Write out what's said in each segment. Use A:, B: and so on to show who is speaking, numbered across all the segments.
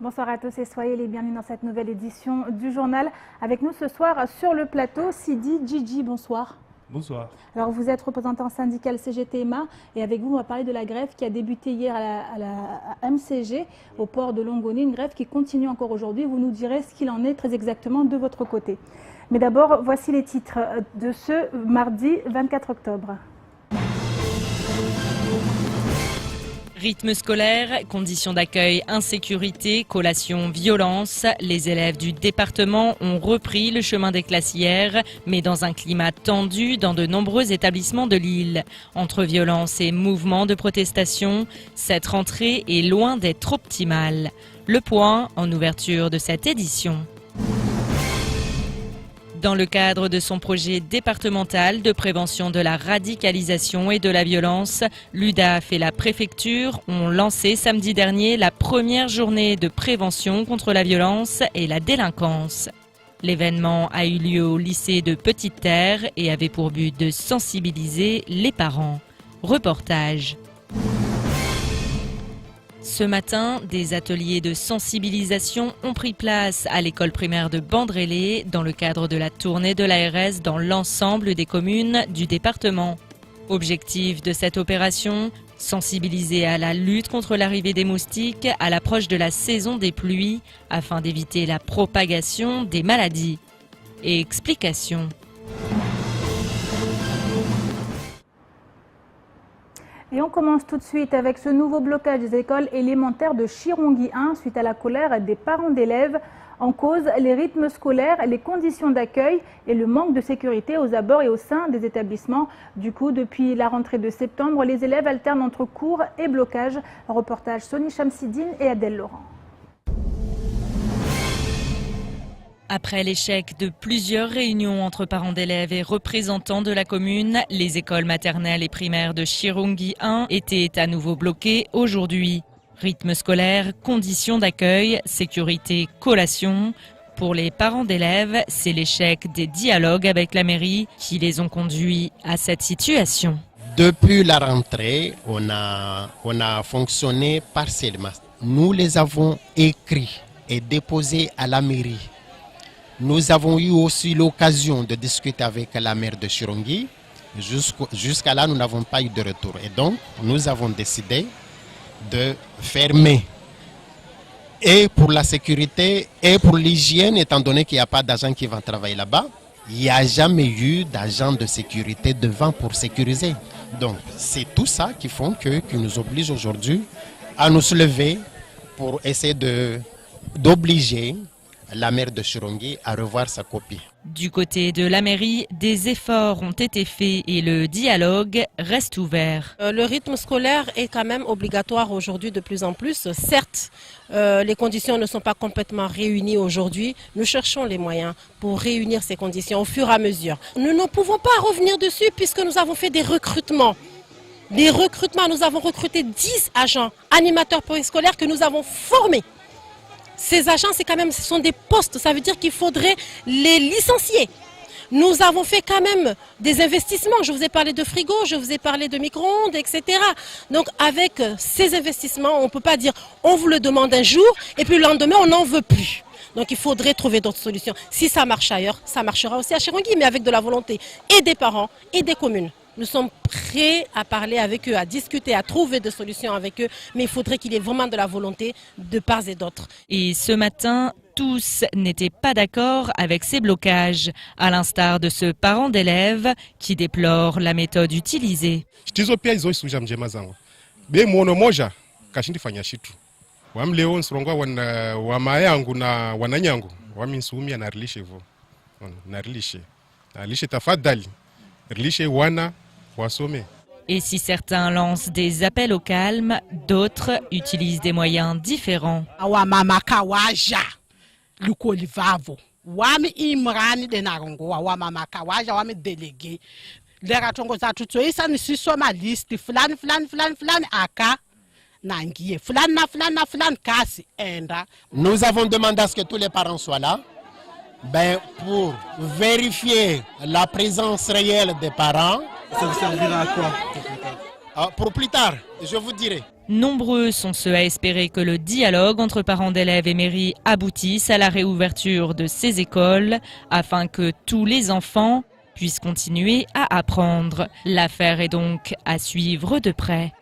A: Bonsoir à tous et soyez les bienvenus dans cette nouvelle édition du journal. Avec nous ce soir sur le plateau, Sidi Djidji, bonsoir.
B: Bonsoir.
A: Alors vous êtes représentant syndical CGT-EMA et avec vous on va parler de la grève qui a débuté hier à la MCG au port de Longoni, une grève qui continue encore aujourd'hui. Vous nous direz ce qu'il en est très exactement de votre côté. Mais d'abord, voici les titres de ce mardi 24 octobre.
C: Rythme scolaire, conditions d'accueil, insécurité, collation, violence. Les élèves du département ont repris le chemin des classes hier, mais dans un climat tendu dans de nombreux établissements de l'île. Entre violence et mouvements de protestation, cette rentrée est loin d'être optimale. Le point en ouverture de cette édition. Dans le cadre de son projet départemental de prévention de la radicalisation et de la violence, l'UDAF et la préfecture ont lancé samedi dernier la première journée de prévention contre la violence et la délinquance. L'événement a eu lieu au lycée de Petite-Terre et avait pour but de sensibiliser les parents. Reportage. Ce matin, des ateliers de sensibilisation ont pris place à l'école primaire de Bandrélé dans le cadre de la tournée de l'ARS dans l'ensemble des communes du département. Objectif de cette opération, sensibiliser à la lutte contre l'arrivée des moustiques à l'approche de la saison des pluies afin d'éviter la propagation des maladies. Et explication.
A: Et on commence tout de suite avec ce nouveau blocage des écoles élémentaires de Chirongui 1 suite à la colère des parents d'élèves. En cause, les rythmes scolaires, les conditions d'accueil et le manque de sécurité aux abords et au sein des établissements. Du coup, depuis la rentrée de septembre, les élèves alternent entre cours et blocage. Reportage Sony Chamsidine et Adèle Laurent.
C: Après l'échec de plusieurs réunions entre parents d'élèves et représentants de la commune, les écoles maternelles et primaires de Chirongui 1 étaient à nouveau bloquées aujourd'hui. Rythme scolaire, conditions d'accueil, sécurité, collation. Pour les parents d'élèves, c'est l'échec des dialogues avec la mairie qui les ont conduits à cette situation.
D: Depuis la rentrée, on a fonctionné partiellement. Nous les avons écrits et déposés à la mairie. Nous avons eu aussi l'occasion de discuter avec la maire de Chirongui. Jusqu'à là, nous n'avons pas eu de retour. Et donc, nous avons décidé de fermer. Et pour la sécurité et pour l'hygiène, étant donné qu'il n'y a pas d'agent qui va travailler là-bas, il n'y a jamais eu d'agent de sécurité devant pour sécuriser. Donc, c'est tout ça qui nous oblige aujourd'hui à nous soulever pour essayer d'obliger la maire de Chirongui à revoir sa copie.
C: Du côté de la mairie, des efforts ont été faits et le dialogue reste ouvert.
E: Le rythme scolaire est quand même obligatoire aujourd'hui de plus en plus. Certes, les conditions ne sont pas complètement réunies aujourd'hui. Nous cherchons les moyens pour réunir ces conditions au fur et à mesure. Nous ne pouvons pas revenir dessus puisque nous avons fait des recrutements. Nous avons recruté 10 agents animateurs périscolaires que nous avons formés. Ces agents, ce sont des postes, ça veut dire qu'il faudrait les licencier. Nous avons fait quand même des investissements, je vous ai parlé de frigo, je vous ai parlé de micro-ondes, etc. Donc avec ces investissements, on ne peut pas dire on vous le demande un jour et puis le lendemain on n'en veut plus. Donc il faudrait trouver d'autres solutions. Si ça marche ailleurs, ça marchera aussi à Chirongui, mais avec de la volonté et des parents et des communes. Nous sommes prêts à parler avec eux, à discuter, à trouver des solutions avec eux, mais il faudrait qu'il y ait vraiment de la volonté de part et d'autre.
C: Et ce matin, tous n'étaient pas d'accord avec ces blocages, à l'instar de ce parent d'élève qui déplore la méthode utilisée. Et si certains lancent des appels au calme, d'autres utilisent des moyens différents.
D: Nous avons demandé à ce que tous les parents soient là pour vérifier la présence réelle des parents.
B: Ça vous servira à quoi?
D: Pour plus tard, je vous dirai.
C: Nombreux sont ceux à espérer que le dialogue entre parents d'élèves et mairie aboutisse à la réouverture de ces écoles afin que tous les enfants puissent continuer à apprendre. L'affaire est donc à suivre de près.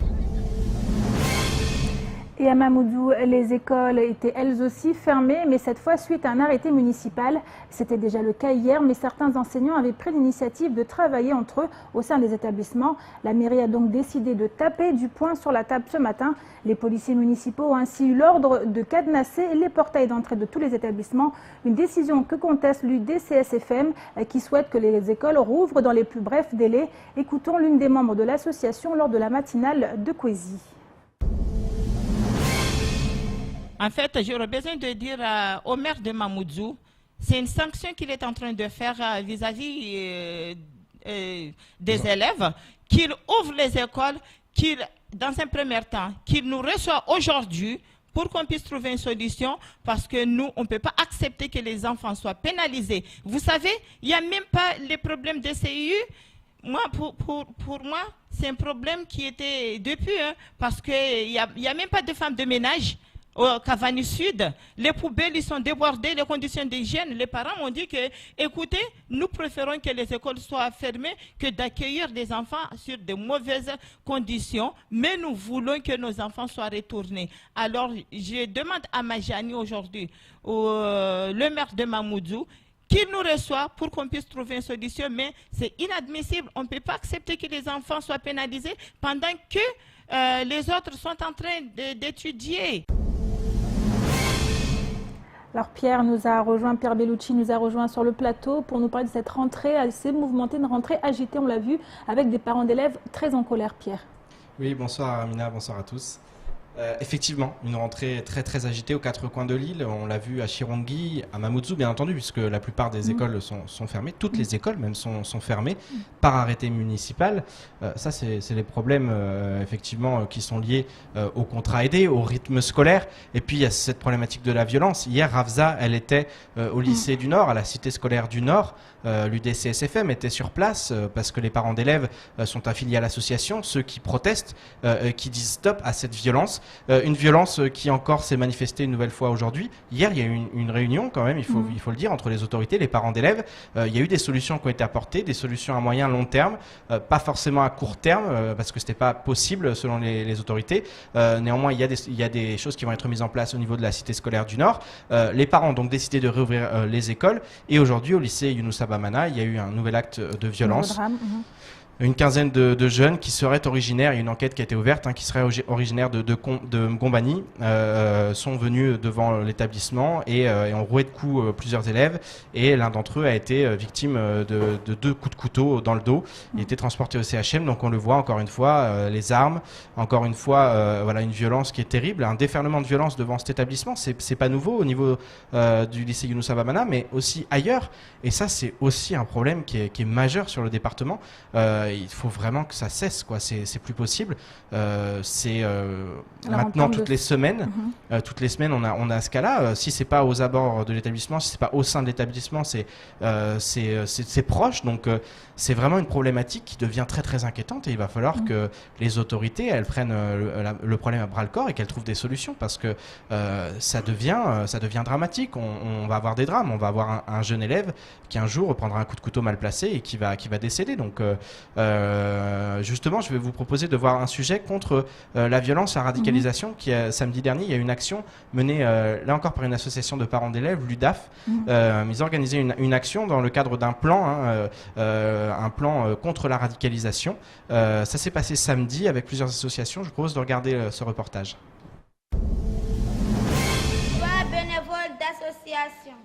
A: Et à Mamoudzou, les écoles étaient elles aussi fermées, mais cette fois suite à un arrêté municipal. C'était déjà le cas hier, mais certains enseignants avaient pris l'initiative de travailler entre eux au sein des établissements. La mairie a donc décidé de taper du poing sur la table ce matin. Les policiers municipaux ont ainsi eu l'ordre de cadenasser les portails d'entrée de tous les établissements. Une décision que conteste l'UDCSFM qui souhaite que les écoles rouvrent dans les plus brefs délais. Écoutons l'une des membres de l'association lors de la matinale de Kwezi.
B: En fait, j'aurais besoin de dire au maire de Mamoudzou, c'est une sanction qu'il est en train de faire vis-à-vis des élèves, qu'il ouvre les écoles, qu'il, dans un premier temps, qu'il nous reçoit aujourd'hui pour qu'on puisse trouver une solution, parce que nous, on ne peut pas accepter que les enfants soient pénalisés. Vous savez, il n'y a même pas les problèmes de CIU. Moi, pour moi, c'est un problème qui était depuis, parce qu'il n'y a même pas de femmes de ménage. Au Cavani Sud, les poubelles ils sont débordées, les conditions d'hygiène. Les parents m'ont dit que, écoutez, nous préférons que les écoles soient fermées que d'accueillir des enfants sur de mauvaises conditions, mais nous voulons que nos enfants soient retournés. Alors, je demande à Majani aujourd'hui, le maire de Mamoudzou, qu'il nous reçoit pour qu'on puisse trouver une solution, mais c'est inadmissible. On ne peut pas accepter que les enfants soient pénalisés pendant que les autres sont en train d'étudier.
A: Alors Pierre Bellucci nous a rejoint sur le plateau pour nous parler de cette rentrée assez mouvementée, une rentrée agitée, on l'a vu, avec des parents d'élèves très en colère. Pierre.
F: Oui, bonsoir Amina, bonsoir à tous. Effectivement, une rentrée très très agitée aux quatre coins de l'île. On l'a vu à Chirongui, à Mamoudzou bien entendu, puisque la plupart des écoles sont fermées. Toutes les écoles même sont fermées par arrêté municipal. Ça, c'est les problèmes effectivement qui sont liés au contrat aidé, au rythme scolaire. Et puis il y a cette problématique de la violence. Hier, Rafza, elle était au lycée du Nord, à la cité scolaire du Nord. L'UDCSFM était sur place parce que les parents d'élèves sont affiliés à l'association, ceux qui protestent, qui disent stop à cette violence. Une violence qui encore s'est manifestée une nouvelle fois aujourd'hui. Hier, il y a eu une réunion quand même, il faut le dire, entre les autorités, les parents d'élèves. Il y a eu des solutions qui ont été apportées, des solutions à moyen, long terme, pas forcément à court terme, parce que c'était pas possible selon les autorités. Néanmoins, il y a des choses qui vont être mises en place au niveau de la cité scolaire du Nord. Les parents ont donc décidé de réouvrir les écoles. Et aujourd'hui, au lycée Younoussa Bamana, il y a eu un nouvel acte de violence. Une quinzaine de jeunes qui seraient originaires, il y a une enquête qui a été ouverte, qui seraient originaires de Gombani, sont venus devant l'établissement et ont roué de coups plusieurs élèves. Et l'un d'entre eux a été victime de 2 coups de couteau dans le dos. Il a été transporté au CHM, donc on le voit encore une fois, les armes, encore une fois, voilà, une violence qui est terrible, un déferlement de violence devant cet établissement. C'est pas nouveau au niveau du lycée Younoussa Bamana, mais aussi ailleurs. Et ça, c'est aussi un problème qui est majeur sur le département. Il faut vraiment que ça cesse, quoi. C'est plus possible. Maintenant toutes les semaines, on a ce cas-là. Si c'est pas aux abords de l'établissement, si c'est pas au sein de l'établissement, c'est proche. Donc c'est vraiment une problématique qui devient très très inquiétante et il va falloir que les autorités elles prennent le problème à bras le corps et qu'elles trouvent des solutions parce que ça devient dramatique. On va avoir des drames. On va avoir un jeune élève qui un jour prendra un coup de couteau mal placé et qui va décéder. Donc justement, je vais vous proposer de voir un sujet contre la violence, la radicalisation. Samedi dernier, il y a une action menée là encore par une association de parents d'élèves, l'UDAF. Ils ont organisé une action dans le cadre d'un plan, un plan contre la radicalisation. Ça s'est passé samedi avec plusieurs associations. Je vous propose de regarder ce reportage.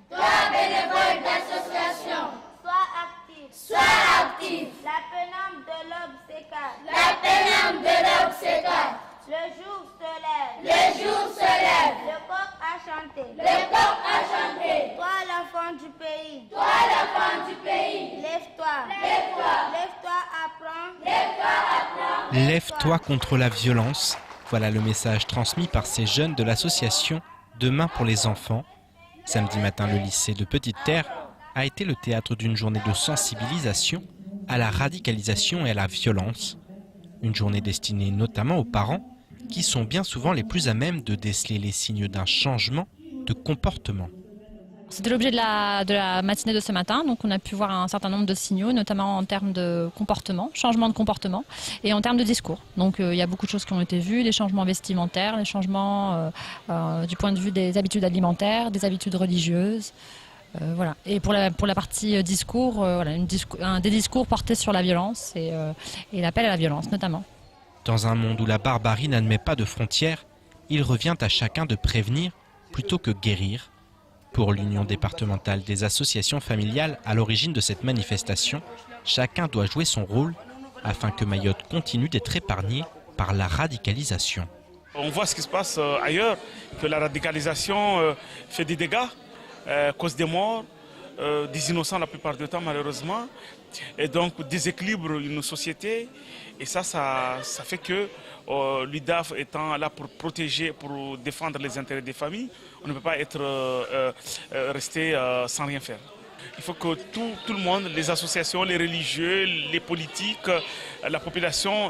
G: Toi, bénévole d'association. Sois actif. La pénombre de l'aube s'écarte. Le jour se lève. Le coq a chanté. Toi, l'enfant du pays. Lève-toi, apprends.
H: Lève-toi contre la violence. Voilà le message transmis par ces jeunes de l'association Demain pour les enfants. Samedi matin, le lycée de Petite-Terre a été le théâtre d'une journée de sensibilisation à la radicalisation et à la violence. Une journée destinée notamment aux parents qui sont bien souvent les plus à même de déceler les signes d'un changement de comportement.
I: C'était l'objet de la matinée de ce matin, donc on a pu voir un certain nombre de signaux, notamment en termes de comportement, changement de comportement, et en termes de discours. Donc il y a beaucoup de choses qui ont été vues, les changements vestimentaires, les changements du point de vue des habitudes alimentaires, des habitudes religieuses. Voilà. Et pour la partie discours, voilà, des discours portés sur la violence et l'appel à la violence notamment.
H: Dans un monde où la barbarie n'admet pas de frontières, il revient à chacun de prévenir plutôt que guérir. Pour l'Union départementale des associations familiales à l'origine de cette manifestation, chacun doit jouer son rôle afin que Mayotte continue d'être épargnée par la radicalisation.
J: On voit ce qui se passe ailleurs, que la radicalisation fait des dégâts, cause des morts, des innocents la plupart du temps malheureusement, et donc déséquilibre une société. Et ça fait que l'UDAF étant là pour protéger, pour défendre les intérêts des familles, on ne peut pas être resté sans rien faire. Il faut que tout le monde, les associations, les religieux, les politiques, la population,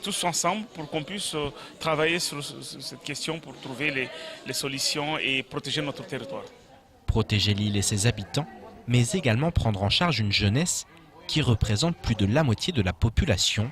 J: tous ensemble pour qu'on puisse travailler sur cette question pour trouver les solutions et protéger notre territoire.
H: Protéger l'île et ses habitants, mais également prendre en charge une jeunesse qui représente plus de la moitié de la population.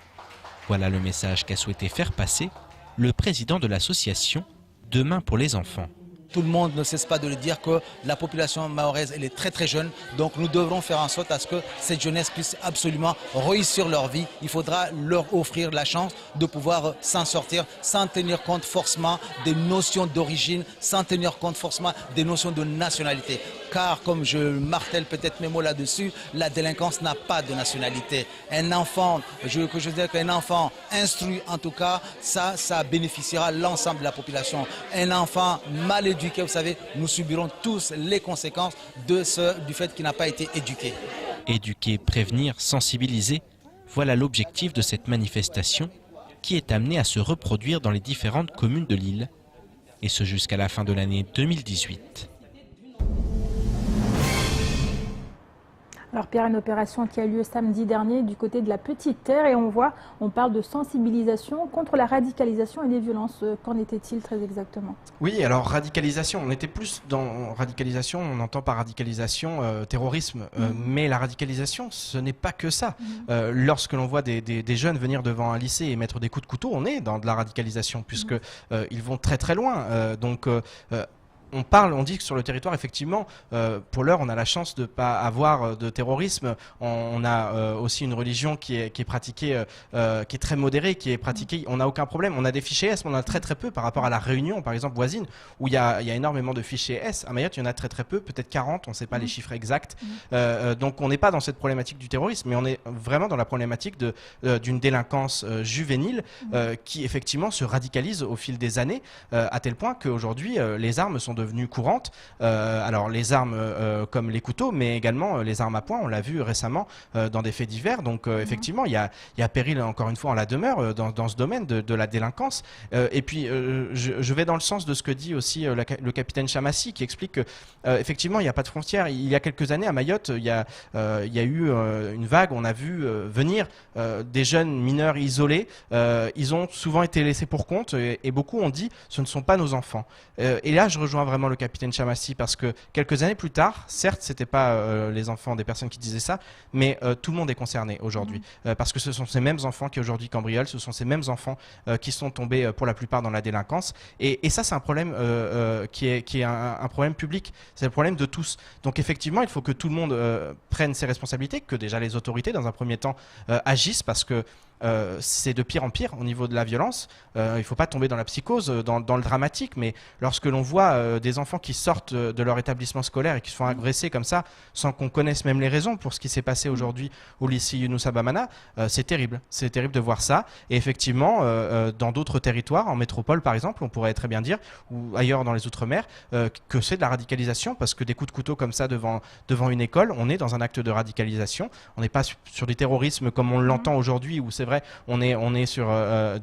H: Voilà le message qu'a souhaité faire passer le président de l'association Demain pour les enfants.
K: Tout le monde ne cesse pas de le dire que la population mahoraise elle est très très jeune. Donc nous devrons faire en sorte à ce que cette jeunesse puisse absolument réussir leur vie. Il faudra leur offrir la chance de pouvoir s'en sortir sans tenir compte forcément des notions d'origine, sans tenir compte forcément des notions de nationalité. Car comme je martèle peut-être mes mots là-dessus, la délinquance n'a pas de nationalité. Un enfant, je veux dire qu'un enfant instruit en tout cas, ça bénéficiera l'ensemble de la population. Un enfant mal éduqué, vous savez, nous subirons tous les conséquences du fait qu'il n'a pas été éduqué.
H: Éduquer, prévenir, sensibiliser, voilà l'objectif de cette manifestation qui est amenée à se reproduire dans les différentes communes de l'île, et ce jusqu'à la fin de l'année 2018.
A: Alors Pierre, une opération qui a lieu samedi dernier du côté de la Petite Terre et on parle de sensibilisation contre la radicalisation et les violences. Qu'en était-il très exactement?
F: Oui, alors radicalisation, on était plus dans radicalisation, on entend par radicalisation terrorisme, mais la radicalisation ce n'est pas que ça. Lorsque l'on voit des jeunes venir devant un lycée et mettre des coups de couteau, on est dans de la radicalisation puisque ils vont très très loin. On dit que sur le territoire, effectivement, pour l'heure, on a la chance de ne pas avoir de terrorisme. On a aussi une religion qui est pratiquée, qui est très modérée, qui est pratiquée. On n'a aucun problème. On a des fichiers S, mais on en a très très peu par rapport à la Réunion, par exemple, voisine, où il y a énormément de fichiers S. À Mayotte, il y en a très très peu, peut-être 40, on ne sait pas les chiffres exacts. Donc on n'est pas dans cette problématique du terrorisme, mais on est vraiment dans la problématique d'une délinquance juvénile qui, effectivement, se radicalise au fil des années, à tel point qu'aujourd'hui, les armes sont devenues courantes. Alors les armes comme les couteaux, mais également les armes à poing, on l'a vu récemment dans des faits divers. Donc effectivement, il y a péril encore une fois en la demeure dans ce domaine de la délinquance. Et puis je vais dans le sens de ce que dit aussi le capitaine Chamassi, qui explique que effectivement il n'y a pas de frontières. Il y a quelques années à Mayotte, il y a eu une vague, on a vu venir des jeunes mineurs isolés. Ils ont souvent été laissés pour compte et beaucoup ont dit ce ne sont pas nos enfants. Et là je rejoins vraiment le capitaine Chamassi, parce que quelques années plus tard, certes c'était pas les enfants des personnes qui disaient ça, mais tout le monde est concerné aujourd'hui, parce que ce sont ces mêmes enfants qui aujourd'hui cambriolent, ce sont ces mêmes enfants qui sont tombés pour la plupart dans la délinquance, et ça c'est un problème qui est un problème public, c'est le problème de tous. Donc effectivement il faut que tout le monde prenne ses responsabilités, que déjà les autorités dans un premier temps agissent, parce que c'est de pire en pire au niveau de la violence. Il ne faut pas tomber dans la psychose, dans le dramatique, mais lorsque l'on voit des enfants qui sortent de leur établissement scolaire et qui se font agresser comme ça, sans qu'on connaisse même les raisons pour ce qui s'est passé aujourd'hui au lycée Younous Abamana, c'est terrible. C'est terrible de voir ça. Et effectivement, dans d'autres territoires, en métropole par exemple, on pourrait très bien dire, ou ailleurs dans les Outre-mer, que c'est de la radicalisation, parce que des coups de couteau comme ça devant une école, on est dans un acte de radicalisation. On n'est pas sur du terrorisme comme on l'entend aujourd'hui, où c'est vrai vrai, on est sur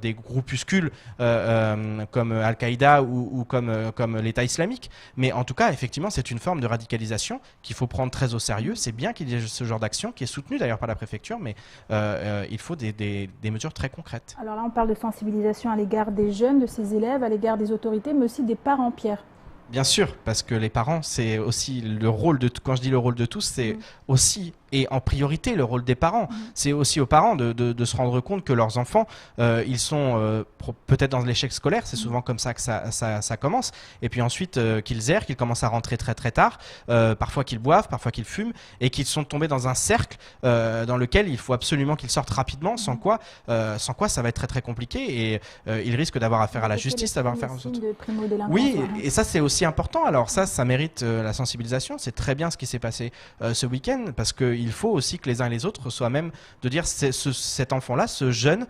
F: des groupuscules comme Al-Qaïda ou comme l'État islamique. Mais en tout cas, effectivement, c'est une forme de radicalisation qu'il faut prendre très au sérieux. C'est bien qu'il y ait ce genre d'action qui est soutenu d'ailleurs par la préfecture, mais il faut des mesures très concrètes.
A: Alors là, on parle de sensibilisation à l'égard des jeunes, de ces élèves, à l'égard des autorités, mais aussi des parents, Pierre.
F: Bien sûr, parce que les parents, c'est aussi le rôle de, quand je dis le rôle de tous, c'est aussi et en priorité le rôle des parents. C'est aussi aux parents de se rendre compte que leurs enfants, ils sont peut-être dans l'échec scolaire, c'est souvent comme ça que ça commence, et puis ensuite qu'ils errent, qu'ils commencent à rentrer très très tard, parfois qu'ils boivent, parfois qu'ils fument, et qu'ils sont tombés dans un cercle dans lequel il faut absolument qu'ils sortent rapidement, sans quoi ça va être très très compliqué, et ils risquent d'avoir affaire à la justice, d'avoir affaire aux autres. Oui, et ça c'est aussi important. Alors ça mérite la sensibilisation. C'est très bien ce qui s'est passé ce week-end, parce qu'il faut aussi que les uns et les autres soient même de dire cet enfant-là, ce jeune,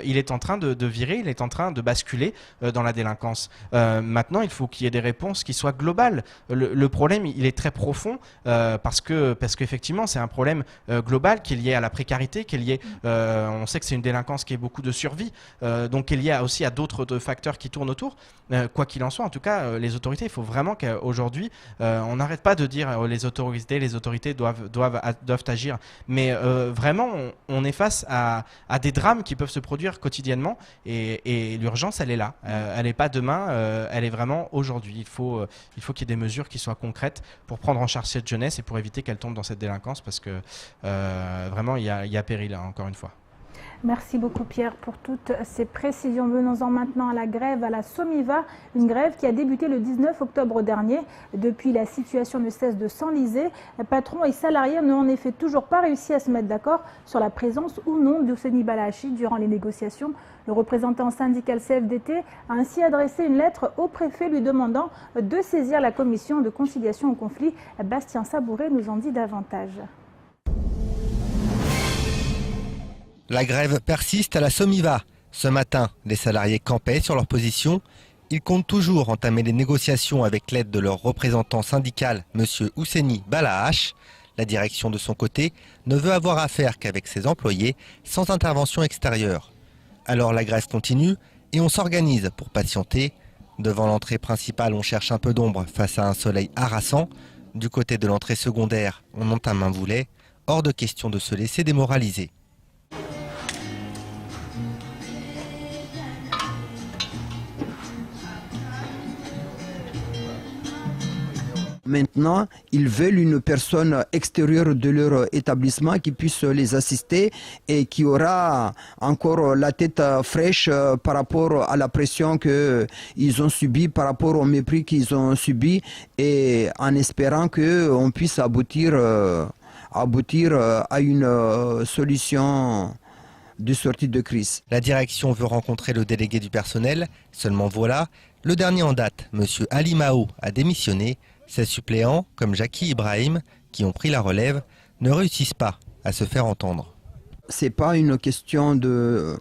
F: il est en train de virer, il est en train de basculer dans la délinquance. Maintenant, il faut qu'il y ait des réponses qui soient globales. Le problème, il est très profond parce qu'effectivement, c'est un problème global qui est lié à la précarité, qui est lié, on sait que c'est une délinquance qui est beaucoup de survie, donc qui est lié aussi à d'autres facteurs qui tournent autour. Quoi qu'il en soit, en tout cas, les autorités, il faut vraiment qu'aujourd'hui, on n'arrête pas de dire les autorités doivent agir, mais vraiment, on est face à des drames qui peuvent se produire quotidiennement, et l'urgence, elle est là. Elle n'est pas demain, elle est vraiment aujourd'hui. Il faut qu'il y ait des mesures qui soient concrètes pour prendre en charge cette jeunesse et pour éviter qu'elle tombe dans cette délinquance, parce que vraiment, il y a péril, hein, encore une fois.
A: Merci beaucoup Pierre pour toutes ces précisions. Venons-en maintenant à la grève à la Somiva, une grève qui a débuté le 19 octobre dernier. Depuis, la situation ne cesse de s'enliser. Patrons et salariés n'ont en effet toujours pas réussi à se mettre d'accord sur la présence ou non d'Housseni Balahachi durant les négociations. Le représentant syndical CFDT a ainsi adressé une lettre au préfet lui demandant de saisir la commission de conciliation au conflit. Bastien Sabouret nous en dit davantage.
L: La grève persiste à la Somiva. Ce matin, les salariés campaient sur leur position. Ils comptent toujours entamer les négociations avec l'aide de leur représentant syndical, M. Housseni Balahachi. La direction de son côté ne veut avoir affaire qu'avec ses employés, sans intervention extérieure. Alors la grève continue et on s'organise pour patienter. Devant l'entrée principale, on cherche un peu d'ombre face à un soleil harassant. Du côté de l'entrée secondaire, on entame un boulet. Hors de question de se laisser démoraliser.
M: Maintenant, ils veulent une personne extérieure de leur établissement qui puisse les assister et qui aura encore la tête fraîche par rapport à la pression qu'ils ont subie, par rapport au mépris qu'ils ont subi, et en espérant qu'on puisse aboutir à une solution de sortie de crise.
L: La direction veut rencontrer le délégué du personnel, seulement voilà, le dernier en date, M. Ali Mao, a démissionné. Ses suppléants, comme Jackie Ibrahim, qui ont pris la relève, ne réussissent pas à se faire entendre.
M: Ce n'est pas une question de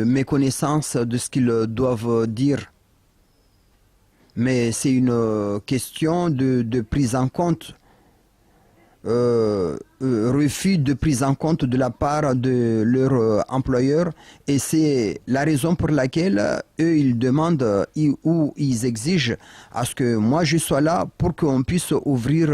M: méconnaissance de ce qu'ils doivent dire, mais c'est une question de prise en compte, refus de prise en compte de la part de leur employeur, et c'est la raison pour laquelle eux ils demandent ou ils exigent à ce que moi je sois là pour qu'on puisse ouvrir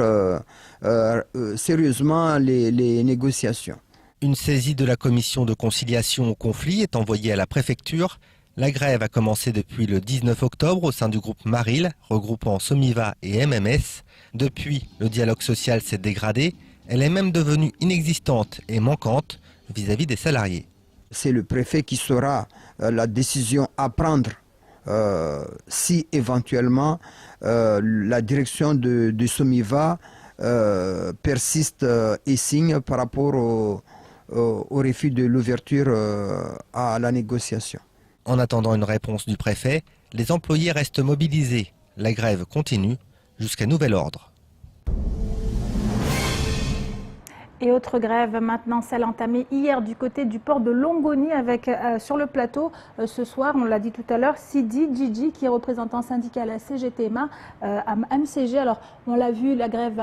M: sérieusement les négociations.
L: Une saisie de la commission de conciliation au conflit est envoyée à la préfecture. La grève a commencé depuis le 19 octobre au sein du groupe Maril, regroupant Somiva et MMS. Depuis, le dialogue social s'est dégradé. Elle est même devenue inexistante et manquante vis-à-vis des salariés.
M: C'est le préfet qui saura la décision à prendre si éventuellement la direction de Somiva persiste et signe par rapport au refus de l'ouverture à la négociation.
L: En attendant une réponse du préfet, les employés restent mobilisés. La grève continue jusqu'à nouvel ordre.
A: Et autre grève maintenant, celle entamée hier du côté du port de Longoni avec sur le plateau ce soir, on l'a dit tout à l'heure, Sidi Djidji qui est représentant syndical à CGTMA à MCG. Alors on l'a vu, la grève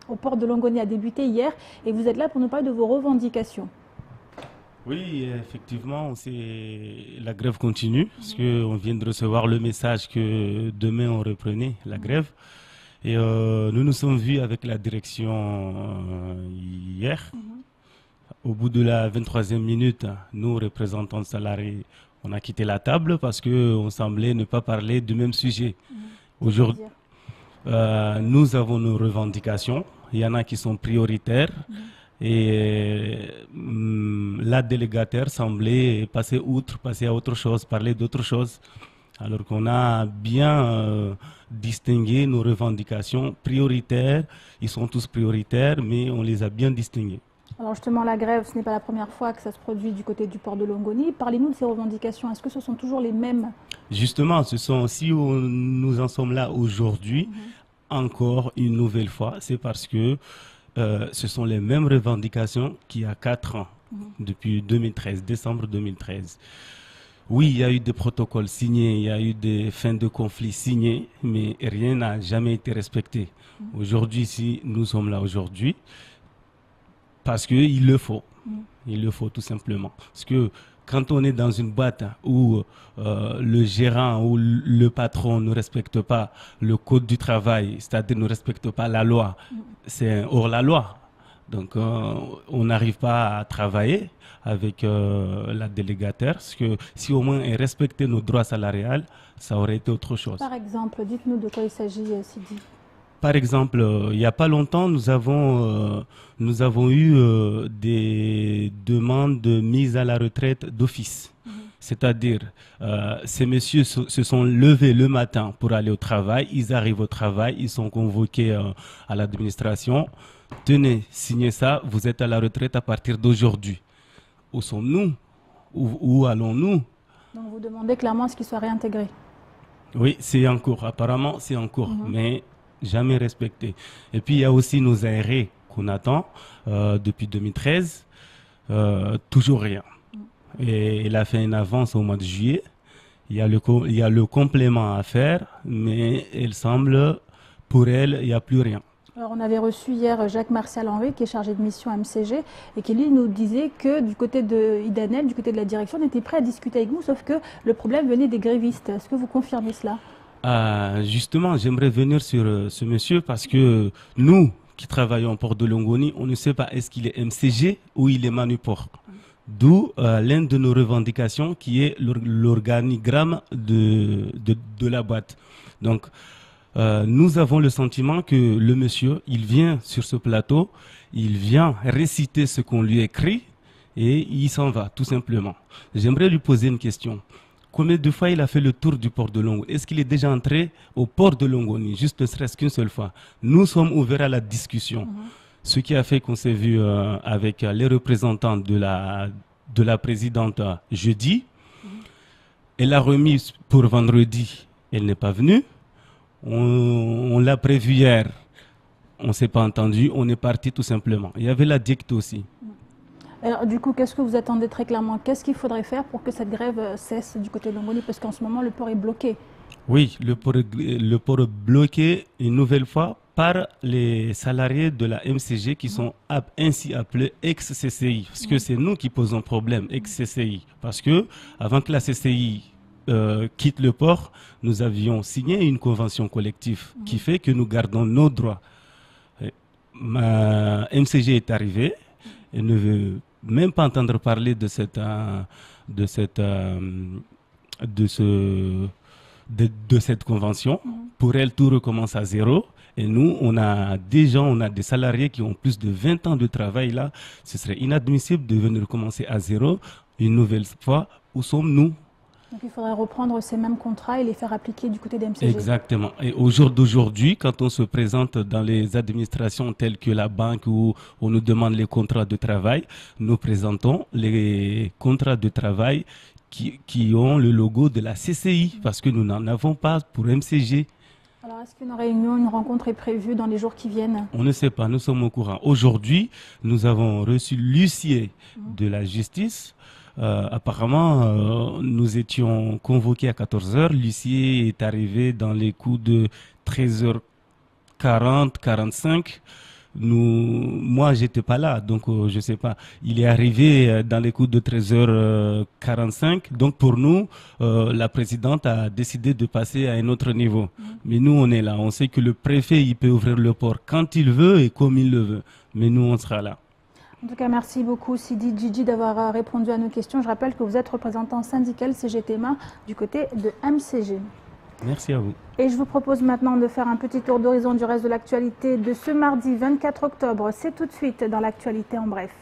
A: au port de Longoni a débuté hier et vous êtes là pour nous parler de vos revendications.
N: Oui, effectivement, la grève continue, parce qu'on vient de recevoir le message que demain on reprenait la grève. Et nous nous sommes vus avec la direction hier. Au bout de la 23e minute, nous, représentants de salariés, on a quitté la table parce qu'on semblait ne pas parler du même sujet. Aujourd'hui, nous avons nos revendications. Il y en a qui sont prioritaires. Et la délégataire semblait passer outre, passer à autre chose, parler d'autre chose. Alors qu'on a bien distingué nos revendications prioritaires. Ils sont tous prioritaires, mais on les a bien distingués.
A: Alors justement, la grève, ce n'est pas la première fois que ça se produit du côté du port de Longoni. Parlez-nous de ces revendications. Est-ce que ce sont toujours les mêmes?
N: Justement, si nous en sommes là aujourd'hui, encore une nouvelle fois, c'est parce que ce sont les mêmes revendications qu'il y a 4 ans, depuis 2013, décembre 2013. Oui, il y a eu des protocoles signés, il y a eu des fins de conflit signés, mais rien n'a jamais été respecté. Aujourd'hui, si nous sommes là aujourd'hui, parce qu'il le faut. Il le faut tout simplement. Parce que quand on est dans une boîte où le gérant ou le patron ne respecte pas le code du travail, c'est-à-dire ne respecte pas la loi, c'est hors la loi. Donc on n'arrive pas à travailler avec la délégataire, parce que si au moins elle respectait nos droits salariales, ça aurait été autre chose.
A: Par exemple, dites-nous de quoi il s'agit, Sidi.
N: Par exemple, il n'y a pas longtemps, nous avons eu des demandes de mise à la retraite d'office. C'est-à-dire, ces messieurs se sont levés le matin pour aller au travail, ils arrivent au travail, ils sont convoqués à l'administration. Tenez, signez ça, vous êtes à la retraite à partir d'aujourd'hui. Où sommes-nous? Où allons-nous?
A: Donc vous demandez clairement à ce qu'ils soient réintégrés.
N: Oui, c'est en cours. Apparemment, c'est en cours. Mais jamais respecté. Et puis il y a aussi nos ARE qu'on attend depuis 2013, toujours rien. Et il a fait une avance au mois de juillet. Il y a le complément à faire, mais il semble, pour elle, il n'y a plus rien.
A: Alors, on avait reçu hier Jacques-Martial Henry, qui est chargé de mission à MCG, et qui lui nous disait que du côté de Idanel, du côté de la direction, on était prêt à discuter avec nous, sauf que le problème venait des grévistes. Est-ce que vous confirmez cela?
N: Justement, j'aimerais venir sur ce monsieur parce que nous qui travaillons au port de Longoni, on ne sait pas est-ce qu'il est MCG ou il est Manuport. D'où l'une de nos revendications qui est l'organigramme de la boîte. Donc, nous avons le sentiment que le monsieur, il vient sur ce plateau, il vient réciter ce qu'on lui écrit et il s'en va, tout simplement. J'aimerais lui poser une question. Combien de fois il a fait le tour du port de Longoni? Est-ce qu'il est déjà entré au port de Longoni? Juste ne serait-ce qu'une seule fois. Nous sommes ouverts à la discussion. Ce qui a fait qu'on s'est vu avec les représentants de la présidente jeudi. Elle a remis pour vendredi. Elle n'est pas venue. On l'a prévu hier. On ne s'est pas entendu. On est parti tout simplement. Il y avait la dicte aussi.
A: Alors, du coup, qu'est-ce que vous attendez très clairement? Qu'est-ce qu'il faudrait faire pour que cette grève cesse du côté de Longoni? Parce qu'en ce moment, le port est bloqué.
N: Oui, le port est bloqué une nouvelle fois par les salariés de la MCG qui sont ainsi appelés ex-CCI. Parce que c'est nous qui posons problème, ex-CCI. Parce que avant que la CCI quitte le port, nous avions signé une convention collective qui fait que nous gardons nos droits. Ma MCG est arrivée et ne veut même pas entendre parler de cette convention. Pour elle, tout recommence à zéro. Et nous, on a des salariés qui ont plus de 20 ans de travail là. Ce serait inadmissible de venir commencer à zéro une nouvelle fois. Où sommes-nous?
A: Donc il faudrait reprendre ces mêmes contrats et les faire appliquer du côté des MCG.
N: Exactement. Et au jour d'aujourd'hui, quand on se présente dans les administrations telles que la banque où on nous demande les contrats de travail, nous présentons les contrats de travail qui ont le logo de la CCI parce que nous n'en avons pas pour MCG.
A: Alors, est-ce qu'une réunion, une rencontre est prévue dans les jours qui viennent?
N: On ne sait pas, nous sommes au courant. Aujourd'hui, nous avons reçu l'huissier de la justice. Apparemment, nous étions convoqués à 14h. L'huissier est arrivé dans les coups de 13h40, 45. moi, j'étais pas là, donc je sais pas. Il est arrivé dans les coups de 13h45. Donc pour nous, la présidente a décidé de passer à un autre niveau. Mais nous, on est là. On sait que le préfet, il peut ouvrir le port quand il veut et comme il le veut. Mais nous, on sera là.
A: En tout cas, merci beaucoup Sidi Djidji d'avoir répondu à nos questions. Je rappelle que vous êtes représentant syndical CGTMA du côté de MCG.
N: Merci à vous.
A: Et je vous propose maintenant de faire un petit tour d'horizon du reste de l'actualité de ce mardi 24 octobre. C'est tout de suite dans l'actualité en bref.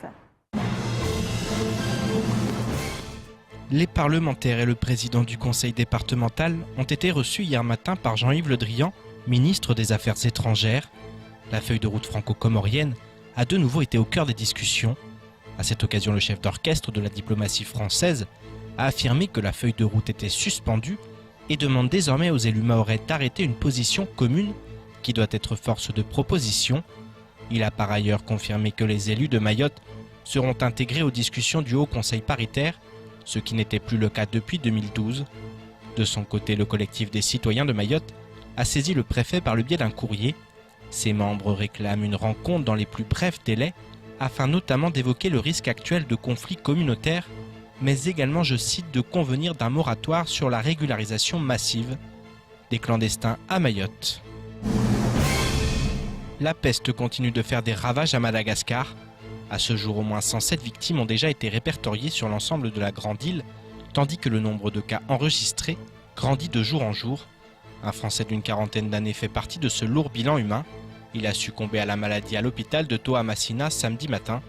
H: Les parlementaires et le président du conseil départemental ont été reçus hier matin par Jean-Yves Le Drian, ministre des Affaires étrangères. La feuille de route franco-comorienne a de nouveau été au cœur des discussions. À cette occasion, le chef d'orchestre de la diplomatie française a affirmé que la feuille de route était suspendue et demande désormais aux élus mahorais d'arrêter une position commune qui doit être force de proposition. Il a par ailleurs confirmé que les élus de Mayotte seront intégrés aux discussions du Haut Conseil paritaire, ce qui n'était plus le cas depuis 2012. De son côté, le collectif des citoyens de Mayotte a saisi le préfet par le biais d'un courrier. Ses membres réclament une rencontre dans les plus brefs délais afin notamment d'évoquer le risque actuel de conflits communautaires, mais également, je cite, de convenir d'un moratoire sur la régularisation massive des clandestins à Mayotte. La peste continue de faire des ravages à Madagascar. À ce jour, au moins 107 victimes ont déjà été répertoriées sur l'ensemble de la grande île, tandis que le nombre de cas enregistrés grandit de jour en jour. Un Français d'une quarantaine d'années fait partie de ce lourd bilan humain. Il a succombé à la maladie à l'hôpital de Toamasina samedi matin.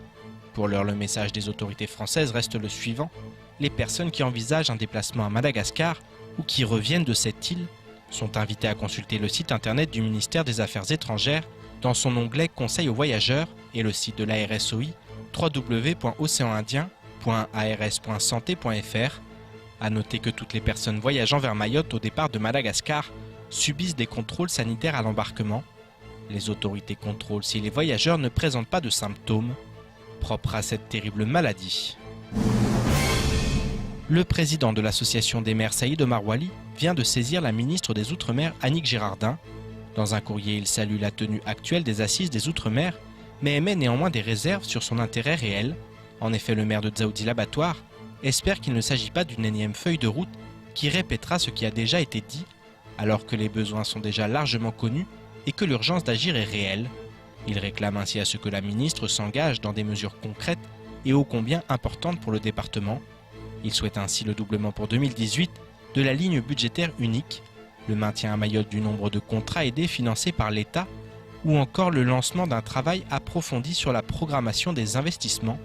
H: Pour l'heure, le message des autorités françaises reste le suivant. Les personnes qui envisagent un déplacement à Madagascar ou qui reviennent de cette île sont invitées à consulter le site internet du ministère des Affaires étrangères dans son onglet Conseil aux voyageurs et le site de l'ARSOI www.océanindien.ars.santé.fr. A noter que toutes les personnes voyageant vers Mayotte au départ de Madagascar subissent des contrôles sanitaires à l'embarquement. Les autorités contrôlent si les voyageurs ne présentent pas de symptômes propres à cette terrible maladie. Le président de l'association des maires Saïd Omar Wali vient de saisir la ministre des Outre-mer Annick Girardin. Dans un courrier, il salue la tenue actuelle des assises des Outre-mer, mais émet néanmoins des réserves sur son intérêt réel. En effet, le maire de Dzaoudi Labatoire espère qu'il ne s'agit pas d'une énième feuille de route qui répétera ce qui a déjà été dit, alors que les besoins sont déjà largement connus et que l'urgence d'agir est réelle. Il réclame ainsi à ce que la ministre s'engage dans des mesures concrètes et ô combien importantes pour le département. Il souhaite ainsi le doublement pour 2018 de la ligne budgétaire unique, le maintien à Mayotte du nombre de contrats aidés financés par l'État ou encore le lancement d'un travail approfondi sur la programmation des investissements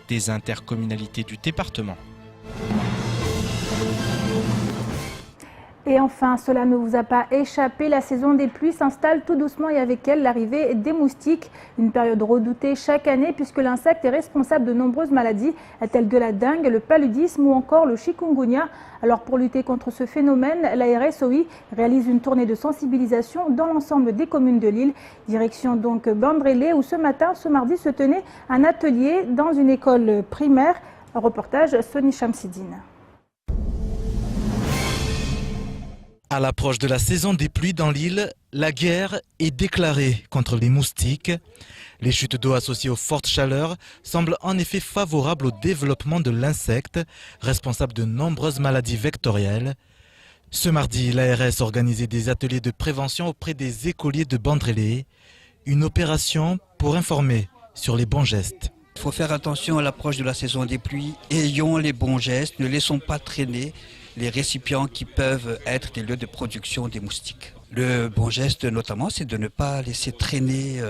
H: des intercommunalités du département.
A: Et enfin, cela ne vous a pas échappé, la saison des pluies s'installe tout doucement et avec elle l'arrivée des moustiques. Une période redoutée chaque année puisque l'insecte est responsable de nombreuses maladies telles que la dengue, le paludisme ou encore le chikungunya. Alors pour lutter contre ce phénomène, la RSOI réalise une tournée de sensibilisation dans l'ensemble des communes de l'île. Direction donc Bandrélé où ce mardi se tenait un atelier dans une école primaire. Un reportage Sony Chamsidine.
O: À l'approche de la saison des pluies dans l'île, la guerre est déclarée contre les moustiques. Les chutes d'eau associées aux fortes chaleurs semblent en effet favorables au développement de l'insecte, responsable de nombreuses maladies vectorielles. Ce mardi, l'ARS organisait des ateliers de prévention auprès des écoliers de Bandrélé, une opération pour informer sur les bons gestes.
P: Il faut faire attention à l'approche de la saison des pluies, ayons les bons gestes, ne laissons pas traîner les récipients qui peuvent être des lieux de production des moustiques. Le bon geste notamment, c'est de ne pas laisser traîner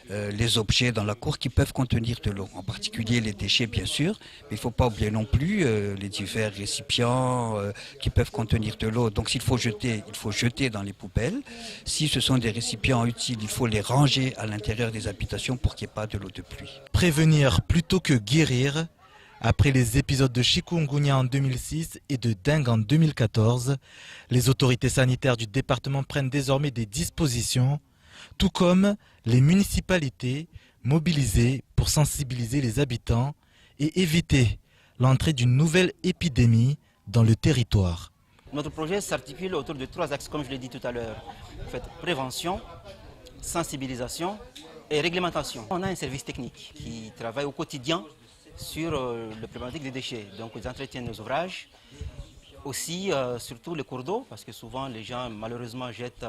P: les objets dans la cour qui peuvent contenir de l'eau, en particulier les déchets bien sûr, mais il ne faut pas oublier non plus les divers récipients qui peuvent contenir de l'eau. Donc s'il faut jeter, il faut jeter dans les poubelles. Si ce sont des récipients utiles, il faut les ranger à l'intérieur des habitations pour qu'il n'y ait pas de l'eau de pluie.
O: Prévenir plutôt que guérir. Après les épisodes de chikungunya en 2006 et de dengue en 2014, les autorités sanitaires du département prennent désormais des dispositions, tout comme les municipalités mobilisées pour sensibiliser les habitants et éviter l'entrée d'une nouvelle épidémie dans le territoire.
Q: Notre projet s'articule autour de 3 axes, comme je l'ai dit tout à l'heure. En fait, prévention, sensibilisation et réglementation. On a un service technique qui travaille au quotidien sur la problématique des déchets. Donc ils entretiennent nos ouvrages, aussi surtout les cours d'eau, parce que souvent les gens malheureusement jettent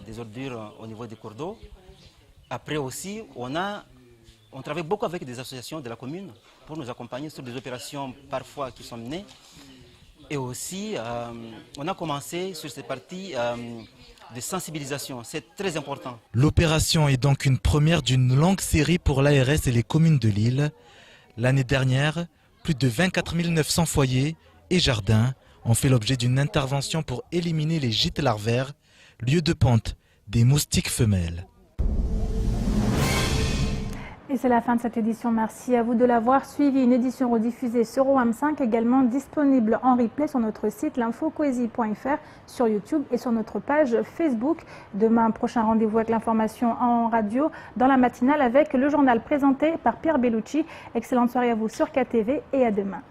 Q: des ordures au niveau des cours d'eau. Après aussi, on travaille beaucoup avec des associations de la commune pour nous accompagner sur des opérations parfois qui sont menées. Et aussi, on a commencé sur cette partie de sensibilisation. C'est très important.
O: L'opération est donc une première d'une longue série pour l'ARS et les communes de l'île. L'année dernière, plus de 24 900 foyers et jardins ont fait l'objet d'une intervention pour éliminer les gîtes larvaires, lieu de ponte des moustiques femelles.
A: Et c'est la fin de cette édition. Merci à vous de l'avoir suivi. Une édition rediffusée sur OAM5, également disponible en replay sur notre site l'infocoésie.fr, sur YouTube et sur notre page Facebook. Demain, prochain rendez-vous avec l'information en radio dans la matinale avec le journal présenté par Pierre Bellucci. Excellente soirée à vous sur KTV et à demain.